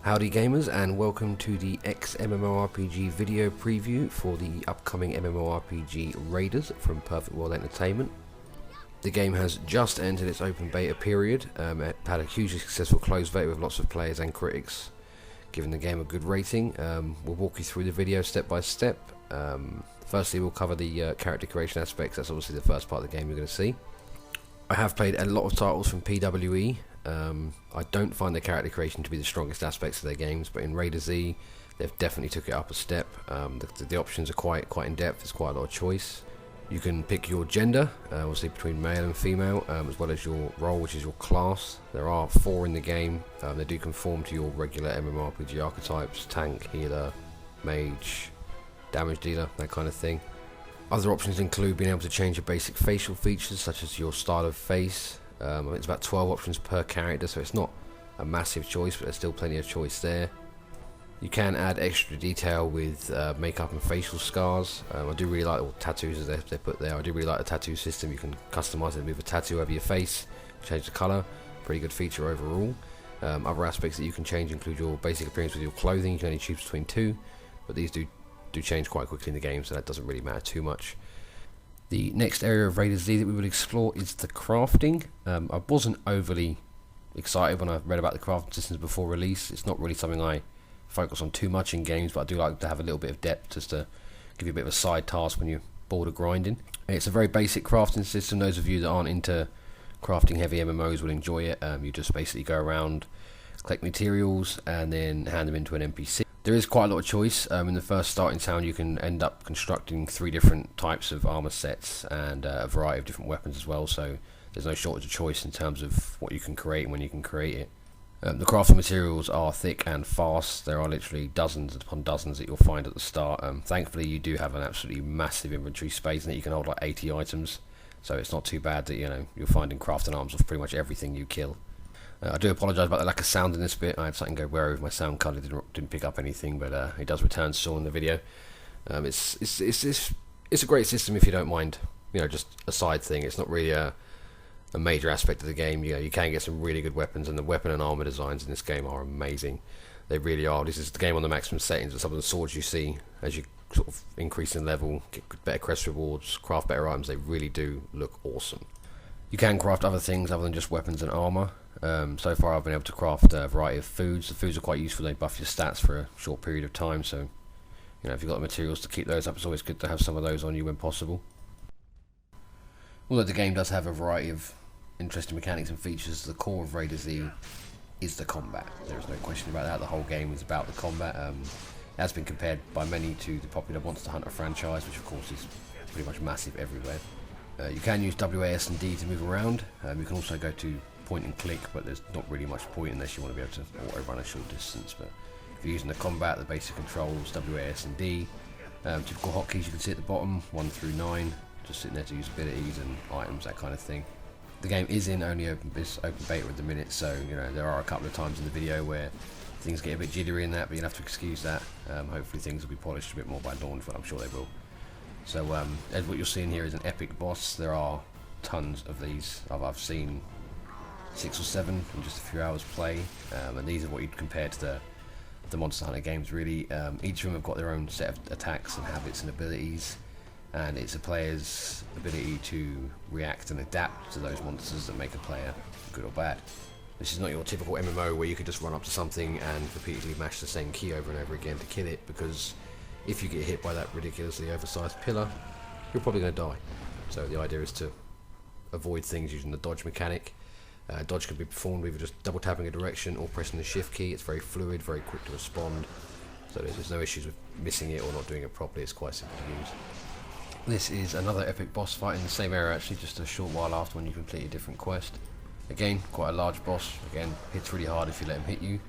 Howdy gamers, and welcome to the XMMORPG video preview for the upcoming MMORPG RaiderZ from Perfect World Entertainment. The game has just entered its open beta period. It had a hugely successful closed beta with lots of players and critics giving the game a good rating. We'll walk you through the video step by step. Firstly, we'll cover the character creation aspects. That's obviously the first part of the game you're going to see. I have played a lot of titles from PWE. I don't find the character creation to be the strongest aspects of their games, but in RaiderZ they've definitely took it up a step. The options are quite in depth. There's quite a lot of choice. You can pick your gender, obviously between male and female, as well as your role, which is your class. There are 4 in the game. They do conform to your regular MMORPG archetypes: tank, healer, mage, damage dealer, that kind of thing. Other options include being able to change your basic facial features, such as your style of face. I think it's about 12 options per character, so it's not a massive choice, but there's still plenty of choice there. You can add extra detail with makeup and facial scars. I do really like all the tattoos as they put there. I do really like the tattoo system. You can customize it, move a tattoo over your face, change the colour. Pretty good feature overall. Other aspects that you can change include your basic appearance with your clothing. You can only choose between 2, but these do change quite quickly in the game, so that doesn't really matter too much. The next area of RaiderZ that we will explore is the crafting. I wasn't overly excited when I read about the crafting systems before release. It's not really something I focus on too much in games, but I do like to have a little bit of depth just to give you a bit of a side task when you're bored of grinding. It's a very basic crafting system. Those of you that aren't into crafting heavy MMOs will enjoy it. You just basically go around, collect materials, and then hand them into an NPC. There is quite a lot of choice. In the first starting town you can end up constructing 3 different types of armor sets and a variety of different weapons as well, so there's no shortage of choice in terms of what you can create and when you can create it. The crafting materials are thick and fast. There are literally dozens upon dozens that you'll find at the start. Thankfully you do have an absolutely massive inventory space in that you can hold like 80 items, so it's not too bad that you're finding crafting arms of pretty much everything you kill. I do apologise about the lack of sound in this bit. I had something go wary with my sound card. It didn't pick up anything, but it does return still in the video. It's a great system if you don't mind, just a side thing. It's not really a major aspect of the game. You can get some really good weapons, and the weapon and armor designs in this game are amazing. They really are. This is the game on the maximum settings, but some of the swords you see as you sort of increase in level, get better crest rewards, craft better items, they really do look awesome. You can craft other things other than just weapons and armor. So far I've been able to craft a variety of foods. The foods are quite useful. They buff your stats for a short period of time, so if you've got the materials to keep those up, it's always good to have some of those on you when possible. Although the game does have a variety of interesting mechanics and features, the core of RaiderZ is the combat. There is no question about that. The whole game is about the combat. It has been compared by many to the popular Monster Hunter franchise, which of course is pretty much massive everywhere. You can use WAS and D to move around. You can also go to point and click, but there's not really much point unless you want to be able to auto run a short distance. But if you're using the combat, the basic controls, WAS and D. Typical hotkeys you can see at the bottom, 1 through 9, just sitting there to use abilities and items, that kind of thing. The game is in only open beta at the minute, so there are a couple of times in the video where things get a bit jittery in that, but you'll have to excuse that. Hopefully things will be polished a bit more by launch, but I'm sure they will. So as what you're seeing here is an epic boss. There are tons of these. I've seen 6 or 7 in just a few hours play, and these are what you'd compare to the Monster Hunter games really. Each of them have got their own set of attacks and habits and abilities, and it's a player's ability to react and adapt to those monsters that make a player good or bad. This is not your typical MMO where you could just run up to something and repeatedly mash the same key over and over again to kill it, because if you get hit by that ridiculously oversized pillar, you're probably going to die. So the idea is to avoid things using the dodge mechanic. Dodge can be performed with just double tapping a direction or pressing the shift key. It's very fluid, very quick to respond, so there's no issues with missing it or not doing it properly. It's quite simple to use. This is another epic boss fight in the same area, actually, just a short while after when you complete a different quest. Again, quite a large boss. Again, hits really hard if you let him hit you,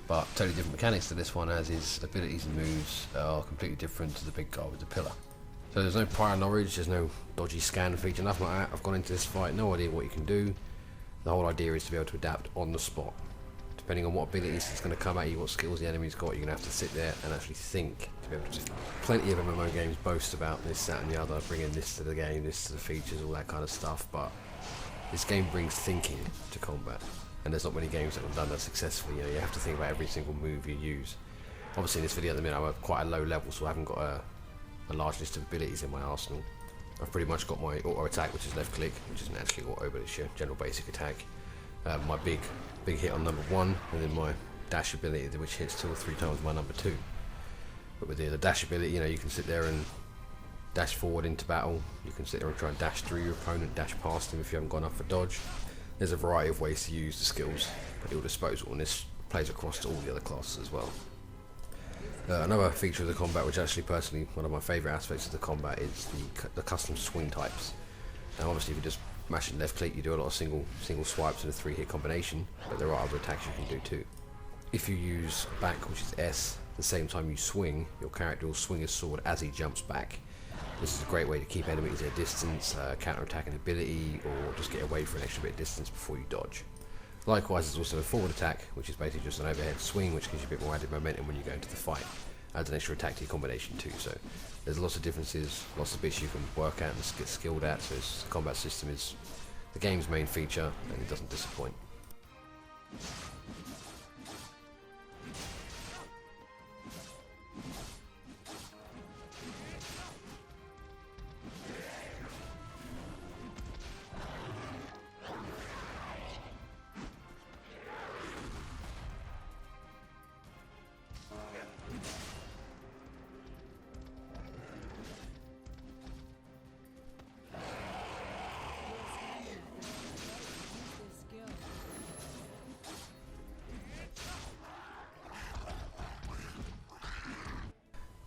but totally different mechanics to this one, as his abilities and moves are completely different to the big guy with the pillar. So there's no prior knowledge, there's no dodgy scan feature, nothing like that. I've gone into this fight, no idea what you can do. The whole idea is to be able to adapt on the spot. Depending on what abilities it's going to come at you, what skills the enemy's got, you're going to have to sit there and actually think to be able to. Plenty of MMO games boast about this, that and the other, bringing this to the game, this to the features, all that kind of stuff, but this game brings thinking to combat. and there's not many games that have done that successfully. You know, you have to think about every single move you use. Obviously in this video at the minute I'm at quite a low level, so I haven't got a large list of abilities in my arsenal. I've pretty much got my auto attack, which is left click, which isn't actually auto but it's your general basic attack. My big hit on number 1, and then my dash ability, which hits 2 or 3 times my number 2. But with the dash ability, you know, you can sit there and dash forward into battle. You can sit there and try and dash through your opponent, dash past him if you haven't gone up for dodge. There's a variety of ways to use the skills at your disposal, and this plays across to all the other classes as well. Another feature of the combat, which actually personally one of my favourite aspects of the combat, is the custom swing types. Now obviously if you just mash and left click, you do a lot of single swipes in a 3-hit combination, but there are other attacks you can do too. If you use back, which is S, the same time you swing, your character will swing his sword as he jumps back. This is a great way to keep enemies at a distance, counter-attack an ability, or just get away for an extra bit of distance before you dodge. Likewise, there's also a forward attack, which is basically just an overhead swing, which gives you a bit more added momentum when you go into the fight. Adds an extra attack to your combination too, so there's lots of differences, lots of bits you can work at and get skilled at, so the combat system is the game's main feature, and it doesn't disappoint.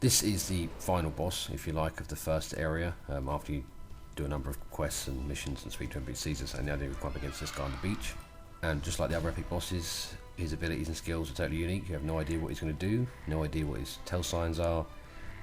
This is the final boss, if you like, of the first area. After you do a number of quests and missions and speak to NPCs, and now you come up against this guy on the beach. And just like the other epic bosses, his abilities and skills are totally unique. You have no idea what he's going to do, no idea what his tell signs are.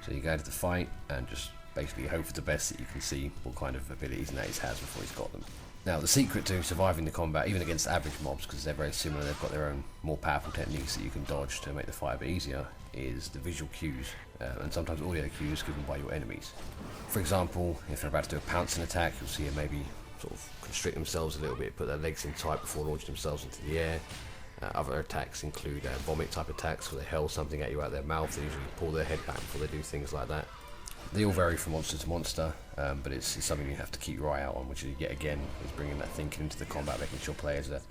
So you go to the fight and just basically hope for the best that you can see what kind of abilities and that he has before he's got them. Now the secret to surviving the combat, even against average mobs, because they're very similar, they've got their own more powerful techniques that you can dodge to make the fight a bit easier, is the visual cues, and sometimes audio cues given by your enemies. For example, if they're about to do a pouncing attack, you'll see them maybe sort of constrict themselves a little bit, put their legs in tight before launching themselves into the air. Other attacks include vomit type attacks, where they hurl something at you out of their mouth. They usually pull their head back before they do things like that. They all vary from monster to monster, but it's something you have to keep your eye out on, which is, yet again, is bringing that thinking into the combat, making sure players are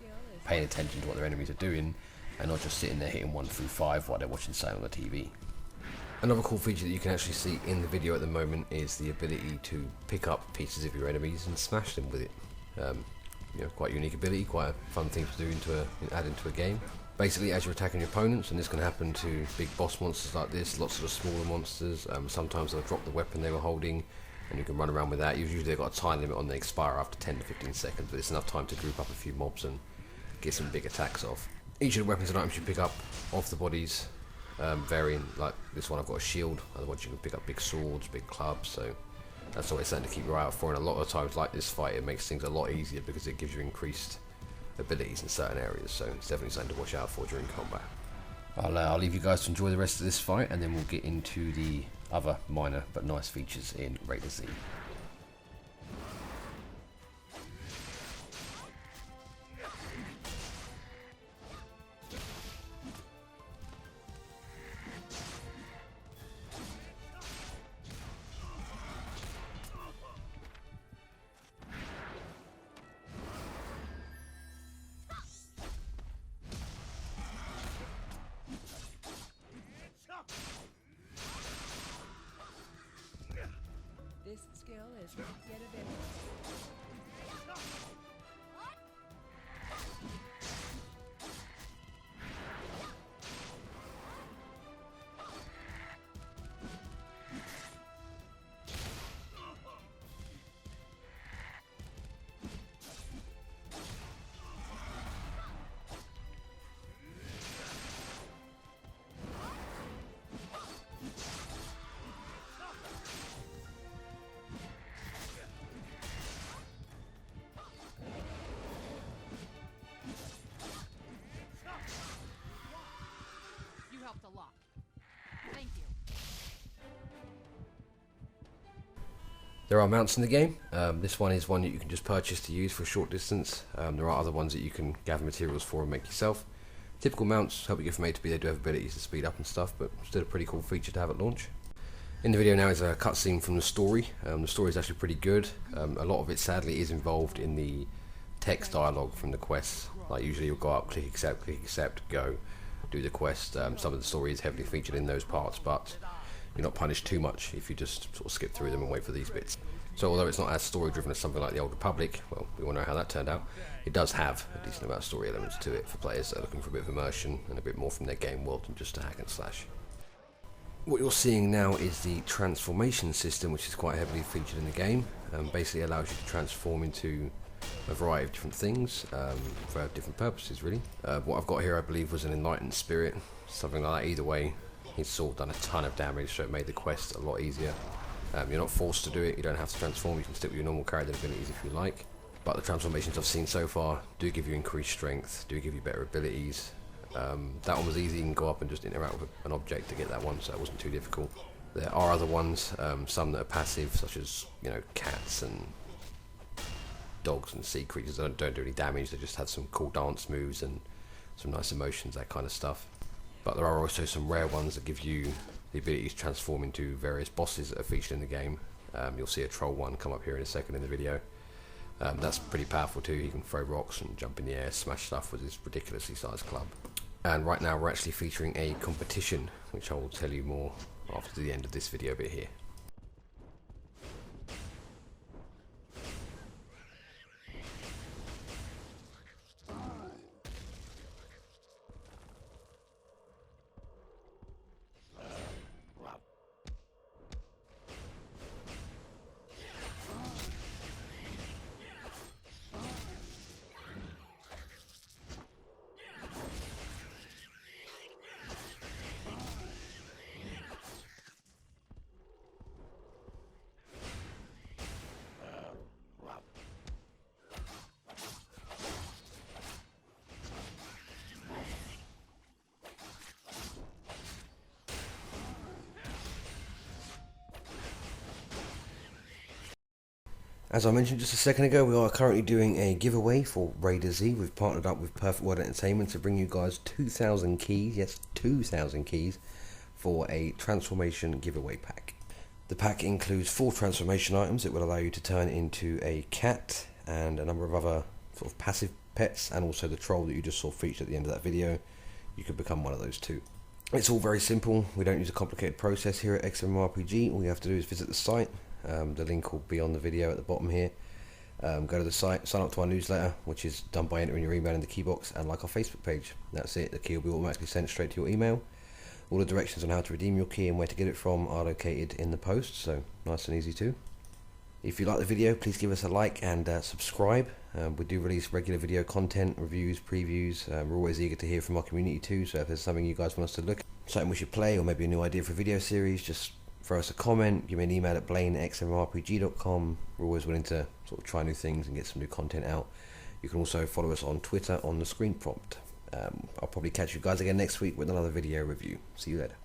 paying attention to what their enemies are doing, and not just sitting there hitting 1 through 5 while they're watching something on the TV. Another cool feature that you can actually see in the video at the moment is the ability to pick up pieces of your enemies and smash them with it. You know, quite a unique ability, quite a fun thing to do add into a game. Basically, as you're attacking your opponents, and this can happen to big boss monsters like this, lots of the smaller monsters, sometimes they'll drop the weapon they were holding, and you can run around with that. Usually they've got a time limit on they expire after 10 to 15 seconds, but it's enough time to group up a few mobs and get some big attacks off. Each of the weapons and items you pick up off the bodies varying, like this one I've got a shield, other ones you can pick up big swords, big clubs, so that's always something to keep your eye out for, and a lot of times like this fight it makes things a lot easier because it gives you increased abilities in certain areas, so it's definitely something to watch out for during combat. I'll leave you guys to enjoy the rest of this fight, and then we'll get into the other minor but nice features in RaiderZ. This skill is get it in. There are mounts in the game. This one is one that you can just purchase to use for a short distance. There are other ones that you can gather materials for and make yourself. Typical mounts help you get from A to B. They do have abilities to speed up and stuff, but still a pretty cool feature to have at launch. In the video now is a cutscene from the story. The story is actually pretty good. A lot of it sadly is involved in the text dialogue from the quests. Like usually you'll go up, click accept, go, do the quest. Some of the story is heavily featured in those parts, but you're not punished too much if you just sort of skip through them and wait for these bits. So although it's not as story driven as something like the Old Republic, well, we all know how that turned out, it does have a decent amount of story elements to it for players that are looking for a bit of immersion and a bit more from their game world than just a hack and slash. What you're seeing now is the transformation system, which is quite heavily featured in the game. Basically allows you to transform into a variety of different things for different purposes, really. What I've got here, I believe, was an enlightened spirit, something like that. Either way, he's sort of done a ton of damage, so it made the quest a lot easier. You're not forced to do it, you don't have to transform, you can stick with your normal character abilities if you like. But the transformations I've seen so far do give you increased strength, do give you better abilities. That one was easy, you can go up and just interact with an object to get that one, so that wasn't too difficult. There are other ones, some that are passive, such as cats and dogs and sea creatures that don't do any damage, they just have some cool dance moves and some nice emotions, that kind of stuff. But there are also some rare ones that give you the ability to transform into various bosses that are featured in the game. You'll see a troll one come up here in a second in the video. That's pretty powerful too. He can throw rocks and jump in the air, smash stuff with his ridiculously sized club. And right now we're actually featuring a competition, which I will tell you more after the end of this video bit here. As I mentioned just a second ago, we are currently doing a giveaway for RaiderZ. We've partnered up with Perfect World Entertainment to bring you guys 2,000 keys, yes, 2,000 keys, for a transformation giveaway pack. The pack includes 4 transformation items that will allow you to turn into a cat and a number of other sort of passive pets, and also the troll that you just saw featured at the end of that video. You could become one of those too. It's all very simple. We don't use a complicated process here at XMMORPG. All you have to do is visit the site. The link will be on the video at the bottom here. Go to the site, sign up to our newsletter, which is done by entering your email in the key box, and like our Facebook page. That's it. The key will be automatically sent straight to your email. All the directions on how to redeem your key and where to get it from are located in the post, so nice and easy too. If you like the video, please give us a like and subscribe. We do release regular video content, reviews, previews. We're always eager to hear from our community too, so if there's something you guys want us to look at, something we should play, or maybe a new idea for a video series, just throw us a comment, give me an email at blaine@xmmorpg.com. We're always willing to sort of try new things and get some new content out. You can also follow us on Twitter on the screen prompt. I'll probably catch you guys again next week with another video review. See you later.